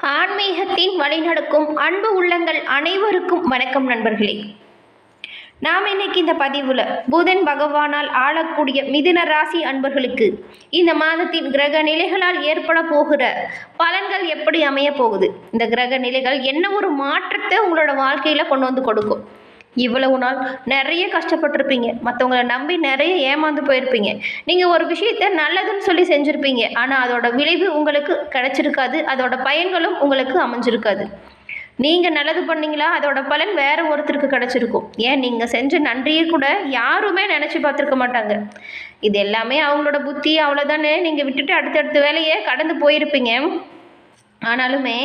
ஆன்மீகத்தின் வழிநடக்கும் அன்பு உள்ளங்கள் அனைவருக்கும் வணக்கம் நண்பர்களே. நாம் இன்னைக்கு இந்த பதிவில் புதன் பகவானால் ஆளக்கூடிய மிதுன ராசி அன்பர்களுக்கு இந்த மாதத்தின் கிரக நிலைகளால் ஏற்பட போகிற பலன்கள் எப்படி அமைய போகுது, இந்த கிரக நிலைகள் என்ன ஒரு மாற்றத்தை உங்களோட வாழ்க்கையில் கொண்டு வந்து கொடுக்கும். இவ்வளவு நாள் நிறைய கஷ்டப்பட்டிருப்பீங்க, மற்றவங்களை நம்பி நிறைய ஏமாந்து போயிருப்பீங்க. நீங்கள் ஒரு விஷயத்த நல்லதுன்னு சொல்லி செஞ்சுருப்பீங்க, ஆனால் அதோட விளைவு உங்களுக்கு கிடைச்சிருக்காது, அதோட பயன்களும் உங்களுக்கு அமைஞ்சிருக்காது. நீங்கள் நல்லது பண்ணீங்களா, அதோட பலன் வேற ஒருத்தருக்கு கிடைச்சிருக்கும். ஏன் நீங்கள் செஞ்ச நன்றியை கூட யாருமே நினச்சி பார்த்துருக்க மாட்டாங்க. இது எல்லாமே அவங்களோட புத்தி, அவ்வளோதானே நீங்கள் விட்டுட்டு அடுத்தடுத்த வேலையை கடந்து போயிருப்பீங்க. ஆனாலுமே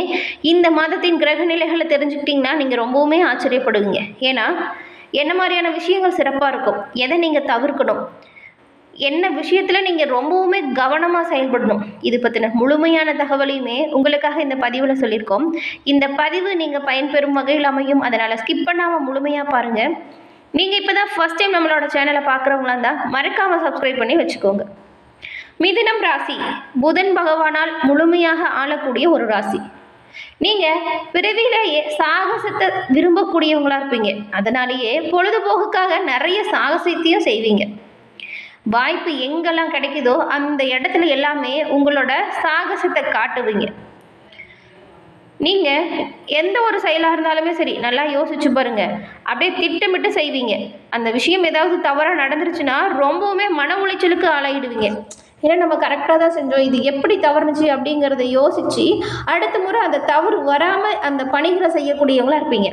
இந்த மாதத்தின் கிரக நிலைகளை தெரிஞ்சுக்கிட்டிங்கன்னா நீங்கள் ரொம்பவுமே ஆச்சரியப்படுவீங்க. ஏன்னா என்ன மாதிரியான விஷயங்கள் சிறப்பாக இருக்கும், எதை நீங்கள் தவிர்க்கணும், என்ன விஷயத்தில் நீங்கள் ரொம்பவுமே கவனமாக செயல்படணும், இது பற்றின முழுமையான தகவலையுமே உங்களுக்காக இந்த பதிவில் சொல்லியிருக்கோம். இந்த பதிவு நீங்கள் பயன்பெறும் வகையில் அமையும், அதனால் ஸ்கிப் பண்ணாமல் முழுமையாக பாருங்கள். நீங்கள் இப்போ தான் ஃபஸ்ட் டைம் நம்மளோட சேனலை பார்க்குறவங்களா இருந்தால் மறக்காமல் சப்ஸ்கிரைப் பண்ணி வச்சுக்கோங்க. மிதுனம் ராசி புதன் பகவானால் முழுமையாக ஆளக்கூடிய ஒரு ராசி. நீங்கள் பிறவிலேயே சாகசத்தை விரும்பக்கூடியவங்களா இருப்பீங்க. அதனாலேயே பொழுதுபோக்குக்காக நிறைய சாகசத்தையும் செய்வீங்க. வாய்ப்பு எங்கெல்லாம் கிடைக்குதோ அந்த இடத்துல எல்லாமே உங்களோட சாகசத்தை காட்டுவீங்க. நீங்கள் எந்த ஒரு செயலாக இருந்தாலுமே சரி, நல்லா யோசிச்சு பாருங்க, அப்படியே திட்டமிட்டு செய்வீங்க. அந்த விஷயம் ஏதாவது தவறாக நடந்துருச்சுன்னா ரொம்பவுமே மன உளைச்சலுக்கு ஆளாயிடுவீங்க. ஏன்னா நம்ம கரெக்டாக தான் செஞ்சோம், இது எப்படி தவறுனுச்சு அப்படிங்கிறத யோசித்து அடுத்த முறை அந்த தவறு வராமல் அந்த பணிகளை செய்யக்கூடியவங்களா இருப்பீங்க.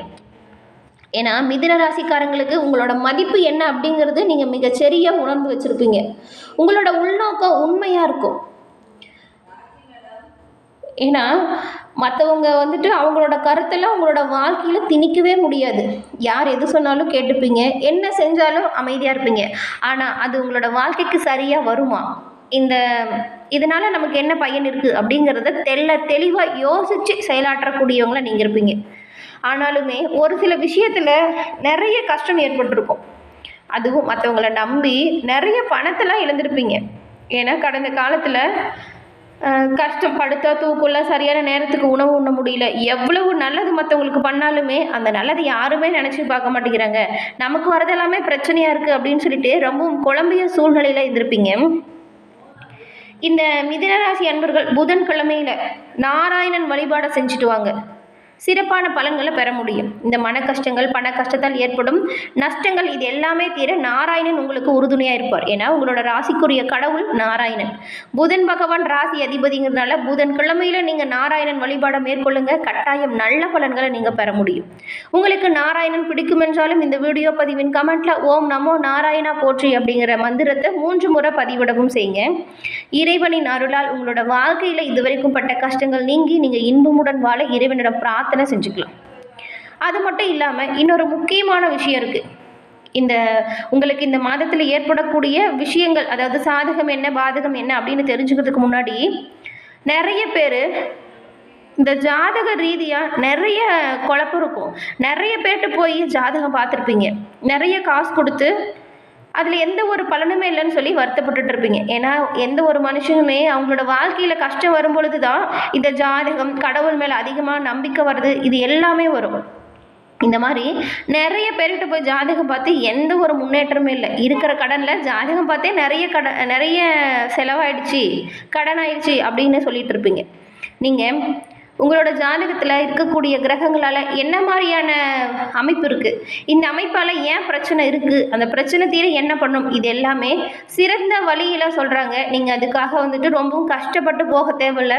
ஏன்னா மிதுன ராசிக்காரங்களுக்கு உங்களோட மதிப்பு என்ன அப்படிங்கிறது நீங்கள் மிகச்சரியாக உணர்ந்து வச்சுருப்பீங்க. உங்களோட உள்நோக்கம் உண்மையாக இருக்கும். ஏன்னா மற்றவங்க அவங்களோட கருத்தெல்லாம் உங்களோட வாழ்க்கையில் திணிக்கவே முடியாது. யார் எது சொன்னாலும் கேட்டுப்பீங்க, என்ன செஞ்சாலும் அமைதியாக இருப்பீங்க. ஆனால் அது உங்களோட வாழ்க்கைக்கு சரியாக வருமா, இதனால் நமக்கு என்ன பயன் இருக்குது அப்படிங்கிறத தெளிவாக யோசித்து செயலாற்றக்கூடியவங்கள நீங்கள் இருப்பீங்க. ஆனாலுமே ஒரு சில விஷயத்தில் நிறைய கஷ்டம் ஏற்பட்டிருக்கும். அதுவும் மற்றவங்களை நம்பி நிறைய பணத்தெல்லாம் இழந்திருப்பீங்க. ஏன்னா கடந்த காலத்தில் கஷ்டம், படுத்தா தூக்குள்ள, சரியான நேரத்துக்கு உணவு உண்ண முடியல, எவ்வளவு நல்லது மற்றவங்களுக்கு பண்ணாலுமே அந்த நல்லது யாருமே நினச்சி பார்க்க மாட்டேங்கிறாங்க, நமக்கு வரதெல்லாமே பிரச்சனையாக இருக்குது அப்படின்னு சொல்லிட்டு ரொம்பவும் குழம்பிய சூழ்நிலையில் இருந்திருப்பீங்க. இந்த மிதுனராசி அன்பர்கள் புதன்கிழமையில் நாராயணன் வழிபாடை செஞ்சுட்டு வாங்க, சிறப்பான பலன்களை பெற முடியும். இந்த மன கஷ்டங்கள், பண கஷ்டத்தால் ஏற்படும் நஷ்டங்கள், இது எல்லாமே தீர நாராயணன் உங்களுக்கு உறுதுணையாக இருப்பார். ஏன்னா உங்களோட ராசிக்குரிய கடவுள் நாராயணன். புதன் பகவான் ராசி அதிபதிங்கிறதுனால புதன்கிழமையில் நீங்கள் நாராயணன் வழிபாடை மேற்கொள்ளுங்க, கட்டாயம் நல்ல பலன்களை நீங்கள் பெற முடியும். உங்களுக்கு நாராயணன் பிடிக்கும் என்றாலும் இந்த வீடியோ பதிவின் கமெண்ட்ல ஓம் நமோ நாராயணா போற்றி அப்படிங்கிற மந்திரத்தை 3 முறை பதிவிடவும் செய்யுங்க. இறைவனின் அருளால் உங்களோட வாழ்க்கையில் இதுவரைக்கும் பட்ட கஷ்டங்கள் நீங்கி நீங்கள் இன்பமுடன் வாழ இறைவனிடம் பிரார்த்தனை செஞ்சுக்கலாம். அது மட்டும் இல்லாமல் இன்னொரு முக்கியமான விஷயம் இருக்குது. உங்களுக்கு இந்த மாதத்தில் ஏற்படக்கூடிய விஷயங்கள், அதாவது சாதகம் என்ன பாதகம் என்ன அப்படின்னு தெரிஞ்சுக்கிறதுக்கு முன்னாடி நிறைய பேர் இந்த ஜாதக ரீதியாக நிறைய குழப்பம் இருக்கும். நிறைய பேர்கிட்ட போய் ஜாதகம் பார்த்துருப்பீங்க, நிறைய காசு கொடுத்து அதில் எந்த ஒரு பலனுமே இல்லைன்னு சொல்லி வருத்தப்பட்டுட்டு இருப்பீங்க. ஏன்னா எந்த ஒரு மனுஷனுமே அவங்களோட வாழ்க்கையில் கஷ்டம் வரும் பொழுது தான் இந்த ஜாதகம், கடவுள் மேலே அதிகமாக நம்பிக்கை வருது, இது எல்லாமே வரும். இந்த மாதிரி நிறைய பேர்கிட்ட போய் ஜாதகம் பார்த்து எந்த ஒரு முன்னேற்றமே இல்லை. இருக்கிற கடனில் ஜாதகம் பார்த்தே நிறைய செலவாயிடுச்சு, கடன் ஆயிடுச்சு அப்படின்னு சொல்லிட்டு இருப்பீங்க. நீங்கள் உங்களோட ஜாதகத்தில் இருக்கக்கூடிய கிரகங்களால் என்ன மாதிரியான அமைப்பு இருக்குது, இந்த அமைப்பால் ஏன் பிரச்சனை இருக்குது, அந்த பிரச்சனை தீர என்ன பண்ணும், இது எல்லாமே சிறந்த வழியில் சொல்கிறாங்க. நீங்கள் அதுக்காக ரொம்பவும் கஷ்டப்பட்டு போக தேவையில்லை.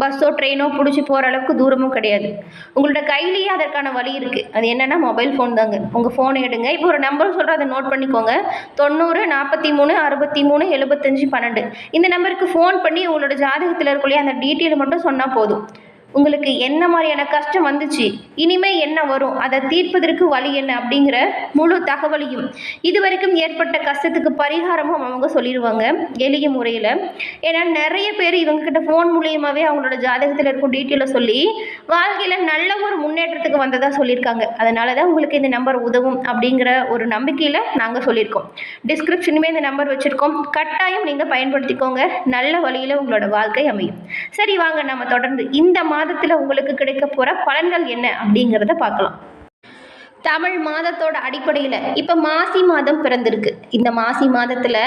பஸ்ஸோ ட்ரெயினோ பிடிச்சி போகிற அளவுக்கு தூரமும் கிடையாது. உங்களோட கையிலேயே அதற்கான வழி இருக்குது. அது என்னென்னா மொபைல் ஃபோன் தாங்க. உங்கள் ஃபோனை எடுங்க, இப்போ ஒரு நம்பர் சொல்கிறேன், அதை நோட் பண்ணிக்கோங்க. 90 43 63 75 12 இந்த நம்பருக்கு ஃபோன் பண்ணி உங்களோட ஜாதகத்தில் இருக்கக்கூடிய அந்த டீட்டெயில் மட்டும் சொன்னால் போதும். உங்களுக்கு என்ன மாதிரியான கஷ்டம் வந்துச்சு, இனிமேல் என்ன வரும், அதை தீர்ப்பதற்கு வழி என்ன அப்படிங்கிற முழு தகவலையும், இது வரைக்கும் ஏற்பட்ட கஷ்டத்துக்கு பரிகாரமும் அவங்க சொல்லிடுவாங்க எளிய முறையில். ஏன்னா நிறைய பேர் இவங்ககிட்ட ஃபோன் மூலியமாகவே அவங்களோட ஜாதகத்தில் இருக்கும் டீட்டெயிலை சொல்லி வாழ்க்கையில் நல்ல ஒரு முன்னேற்றத்துக்கு வந்ததாக சொல்லியிருக்காங்க. அதனால தான் உங்களுக்கு இந்த நம்பர் உதவும் அப்படிங்கிற ஒரு நம்பிக்கையில் நாங்கள் சொல்லியிருக்கோம். டிஸ்கிரிப்ஷனுமே இந்த நம்பர் வச்சுருக்கோம், கட்டாயம் நீங்கள் பயன்படுத்திக்கோங்க. நல்ல வழியில் உங்களோட வாழ்க்கை அமையும். சரி, வாங்க நம்ம தொடர்ந்து இந்த மாதத்தில் உங்களுக்கு கிடைக்க போகிற பலன்கள் என்ன அப்படிங்கிறத பார்க்கலாம். தமிழ் மாதத்தோட அடிப்படையில் இப்போ மாசி மாதம் பிறந்திருக்கு. இந்த மாசி மாதத்தில்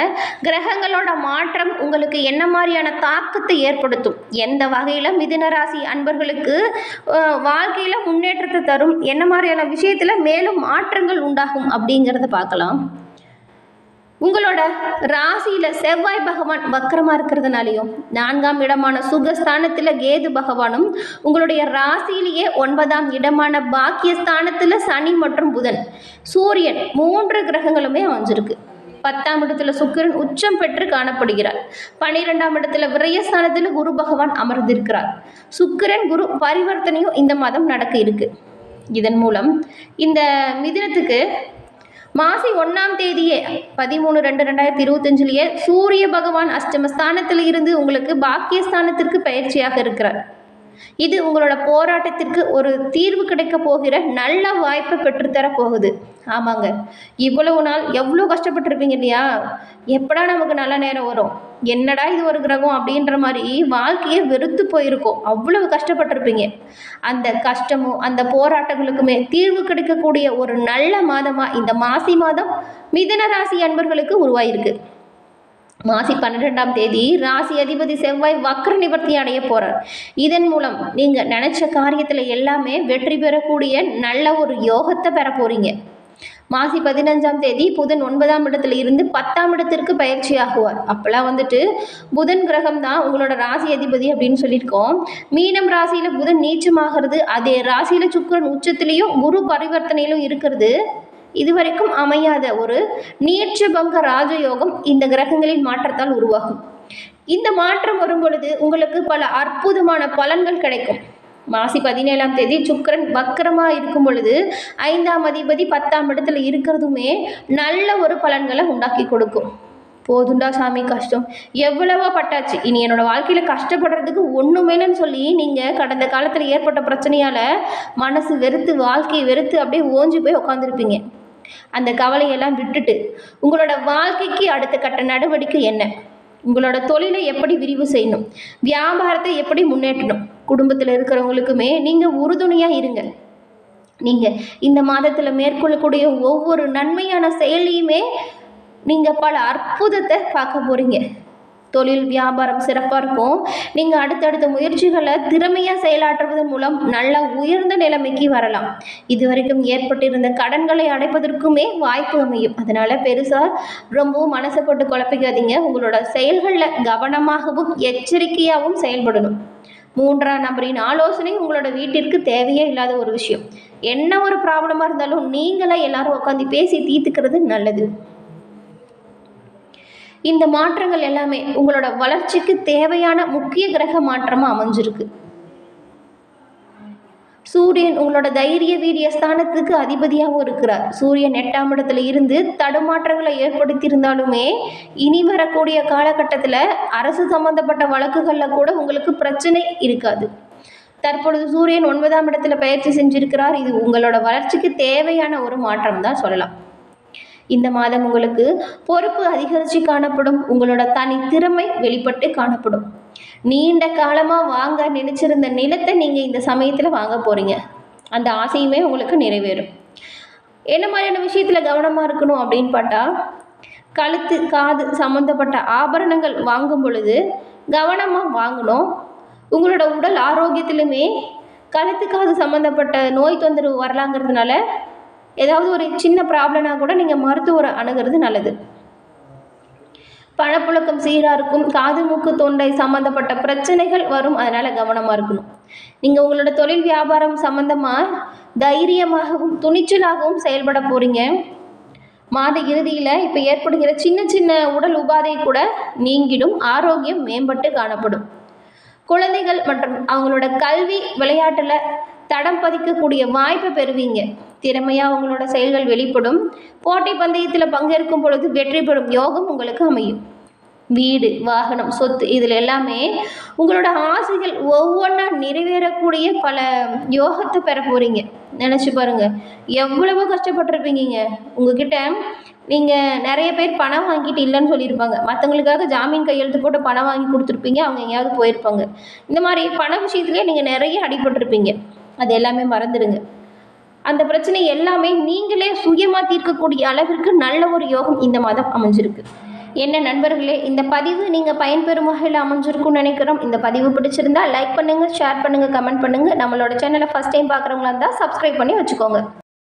கிரகங்களோட மாற்றம் உங்களுக்கு என்ன மாதிரியான தாக்கத்தை ஏற்படுத்தும், எந்த வகையில் மிதுன ராசி அன்பர்களுக்கு வாழ்க்கையில் முன்னேற்றத்தை தரும், என்ன மாதிரியான விஷயத்தில் மேலும் மாற்றங்கள் உண்டாகும் அப்படிங்கிறத பார்க்கலாம். உங்களோட ராசியில் செவ்வாய் பகவான் வக்கரமாக இருக்கிறதுனாலையும் 4ஆம் இடமான சுகஸ்தானத்தில் கேது பகவானும் உங்களுடைய ராசியிலேயே 9ஆம் இடமான பாக்கியஸ்தானத்தில் சனி மற்றும் புதன் சூரியன் 3 கிரகங்களுமே அமைஞ்சிருக்கு. 10ஆம் இடத்துல சுக்கிரன் உச்சம் பெற்று காணப்படுகிறார். 12ஆம் இடத்துல விரயஸ்தானத்தில் குரு பகவான் அமர்ந்திருக்கிறார். சுக்கிரன் குரு பரிவர்த்தனையும் இந்த மாதம் நடக்க இருக்கு. இதன் மூலம் இந்த மிதுனத்துக்கு மாசி 1ஆம் தேதியே 13/2/2025 சூரிய பகவான் அஷ்டமஸ்தானத்தில் இருந்து உங்களுக்கு பாக்கியஸ்தானத்திற்கு பயிற்சியாக இருக்கிறார். இது உங்களோட போராட்டத்திற்கு ஒரு தீர்வு கிடைக்க போகிற நல்ல வாய்ப்பை பெற்றுத்தர போகுது. ஆமாங்க, இவ்வளவு நாள் எவ்வளோ கஷ்டப்பட்டுருப்பீங்க இல்லையா? எப்படா நமக்கு நல்ல நேரம் வரும், என்னடா இது ஒரு கிரகம் அப்படின்ற மாதிரி வாழ்க்கையை வெறுத்து போயிருக்கோம். அவ்வளவு கஷ்டப்பட்டிருப்பீங்க. அந்த கஷ்டமும் அந்த போராட்டங்களுக்குமே தீர்வு கிடைக்கக்கூடிய ஒரு நல்ல மாதமாக இந்த மாசி மாதம் மிதுன ராசி அன்பர்களுக்கு உருவாயிருக்கு. மாசி 12ஆம் தேதி ராசி அதிபதி செவ்வாய் வக்ர நிவர்த்தி அடைய போகிறார். இதன் மூலம் நீங்கள் நினச்ச காரியத்தில் எல்லாமே வெற்றி பெறக்கூடிய நல்ல ஒரு யோகத்தை பெற போகிறீங்க. மாசி 15ஆம் தேதி புதன் 9ஆம் இடத்துல இருந்து 10ஆம் இடத்திற்கு பயிற்சி ஆகுவார். அப்போல்லாம் வந்துட்டு புதன் கிரகம் தான் உங்களோட ராசி அதிபதி அப்படின்னு சொல்லியிருக்கோம். மீனம் ராசியில் புதன் நீச்சமாகிறது, அதே ராசியில் சுக்கிரன் உச்சத்திலையும் குரு பரிவர்த்தனையிலும் இருக்கிறது. இதுவரைக்கும் அமையாத ஒரு நீட்சபங்க ராஜயோகம் இந்த கிரகங்களின் மாற்றத்தால் உருவாகும். இந்த மாற்றம் வரும் பொழுது உங்களுக்கு பல அற்புதமான பலன்கள் கிடைக்கும். மாசி 17ஆம் தேதி சுக்கிரன் வக்கரமாக இருக்கும் பொழுது 5ஆம் அதிபதி 10ஆம் இடத்துல இருக்கிறதுமே நல்ல ஒரு பலன்களை உண்டாக்கி கொடுக்கும். போதுண்டா சாமி, கஷ்டம் எவ்வளவோ பட்டாச்சு, இனி என்னோட வாழ்க்கையில் கஷ்டப்படுறதுக்கு ஒன்றுமேலன்னு சொல்லி நீங்கள் கடந்த காலத்தில் ஏற்பட்ட பிரச்சனையால் மனசு வெறுத்து வாழ்க்கையை வெறுத்து அப்படியே ஓஞ்சி போய் உட்காந்துருப்பீங்க. அந்த கவலையெல்லாம் விட்டுட்டு உங்களோட வாழ்க்கைக்கு அடுத்த கட்ட நடவடிக்கை என்ன, உங்களோட தொழிலை எப்படி விரிவு செய்யணும், வியாபாரத்தை எப்படி முன்னேற்றணும், குடும்பத்தில் இருக்கிறவங்களுக்குமே நீங்கள் உறுதுணையாக இருங்க. நீங்கள் இந்த மாதத்தில் மேற்கொள்ளக்கூடிய ஒவ்வொரு நன்மையான செயலையுமே நீங்கள் பல அற்புதத்தை பார்க்க போகிறீங்க. தொழில் வியாபாரம் சிறப்பாக இருக்கும். நீங்கள் அடுத்தடுத்த முயற்சிகளை திறமையாக செயலாற்றுவதன் மூலம் நல்ல உயர்ந்த நிலைமைக்கு வரலாம். இதுவரைக்கும் ஏற்பட்டிருந்த கடன்களை அடைப்பதற்குமே வாய்ப்பு அமையும். அதனால் பெருசாக ரொம்பவும் மனசை போட்டு குழப்பிக்காதீங்க. உங்களோட செயல்களில் கவனமாகவும் எச்சரிக்கையாகவும் செயல்படணும். 3ஆம் நபரின் ஆலோசனை உங்களோட வீட்டிற்கு தேவையே இல்லாத ஒரு விஷயம். என்ன ஒரு ப்ராப்ளமாக இருந்தாலும் நீங்களே எல்லாரும் உட்காந்து பேசி தீர்த்துக்கிறது நல்லது. இந்த மாற்றங்கள் எல்லாமே உங்களோட வளர்ச்சிக்கு தேவையான முக்கிய கிரக மாற்றமாக அமைஞ்சிருக்கு. சூரியன் உங்களோட தைரிய வீரிய ஸ்தானத்துக்கு அதிபதியாகவும் இருக்கிறார். சூரியன் 8ஆம் இடத்துல இருந்து தடுமாற்றங்களை ஏற்படுத்தியிருந்தாலுமே இனி வரக்கூடிய காலகட்டத்தில் அரசு சம்பந்தப்பட்ட வழக்குகளில் கூட உங்களுக்கு பிரச்சனை இருக்காது. தற்பொழுது சூரியன் 9ஆம் இடத்துல பயிற்சி செஞ்சிருக்கிறார். இது உங்களோட வளர்ச்சிக்கு தேவையான ஒரு மாற்றம் தான் சொல்லலாம். இந்த மாதம் உங்களுக்கு பொறுப்பு அதிகரித்து காணப்படும். உங்களோட தனித்திறமை வெளிப்பட்டு காணப்படும். நீண்ட காலமாக வாங்க நினைச்சிருந்த நிலத்தை நீங்கள் இந்த சமயத்தில் வாங்க போகிறீங்க. அந்த ஆசையுமே உங்களுக்கு நிறைவேறும். என்ன மாதிரியான விஷயத்தில் கவனமாக இருக்கணும் அப்படின்னு பார்த்தா, கழுத்து காது சம்மந்தப்பட்ட ஆபரணங்கள் வாங்கும் பொழுது கவனமாக வாங்கணும். உங்களோட உடல் ஆரோக்கியத்திலுமே கழுத்து காது சம்மந்தப்பட்ட நோய் தொந்தரவு வரலாங்கிறதுனால ஏதாவது ஒரு சின்ன ப்ராப்ளம்னா கூட நீங்கள் மருத்துவரை அணுகிறது நல்லது. பணப்புழக்கம் சீராக இருக்கும். காது மூக்கு தொண்டை சம்மந்தப்பட்ட பிரச்சனைகள் வரும், அதனால் கவனமாக இருக்கணும். நீங்கள் உங்களோட தொழில் வியாபாரம் சம்மந்தமாக தைரியமாகவும் துணிச்சலாகவும் செயல்பட போகிறீங்க. மாத இறுதியில் இப்போ ஏற்படுகிற சின்ன சின்ன உடல் உபாதை கூட நீங்கிடும். ஆரோக்கியம் மேம்பட்டு காணப்படும். குழந்தைகள் மற்றும் அவங்களோட கல்வி விளையாட்டில் தடம் பதிக்கக்கூடிய வாய்ப்பை பெறுவீங்க. திறமையாக உங்களோட செயல்கள் வெளிப்படும். போட்டி பந்தயத்தில் பங்கேற்கும் பொழுது வெற்றி பெறும் யோகம் உங்களுக்கு அமையும். வீடு வாகனம் சொத்து இதில் எல்லாமே உங்களோட ஆசைகள் ஒவ்வொன்றா நிறைவேறக்கூடிய பல யோகத்தை பெற போகிறீங்க. நினச்சி பாருங்கள், எவ்வளவோ கஷ்டப்பட்டுருப்பீங்க. உங்ககிட்ட நீங்கள் நிறைய பேர் பணம் வாங்கிட்டு இல்லைன்னு சொல்லியிருப்பாங்க. மற்றவங்களுக்காக ஜாமீன் கையெழுத்து போட்டு பணம் வாங்கி கொடுத்துருப்பீங்க. அவங்க எங்கேயாவது போயிருப்பாங்க. இந்த மாதிரி பண விஷயத்துலேயே நீங்கள் நிறைய அடிபட்டிருப்பீங்க. அது எல்லாமே மறந்துடுங்க. அந்த பிரச்சனை எல்லாமே நீங்களே சுயமாக தீர்க்கக்கூடிய அளவிற்கு நல்ல ஒரு யோகம் இந்த மாதம் அமைஞ்சிருக்கு. என்ன நண்பர்களே, இந்த பதிவு நீங்கள் பயன்பெறும் வகையில் அமைஞ்சிருக்கும்னு நினைக்கிறோம். இந்த பதிவு பிடிச்சிருந்தா லைக் பண்ணுங்கள், ஷேர் பண்ணுங்கள், கமெண்ட் பண்ணுங்கள். நம்மளோட சேனலை ஃபஸ்ட் டைம் பார்க்குறவங்களா இருந்தால் சப்ஸ்கிரைப் பண்ணி வச்சுக்கோங்க.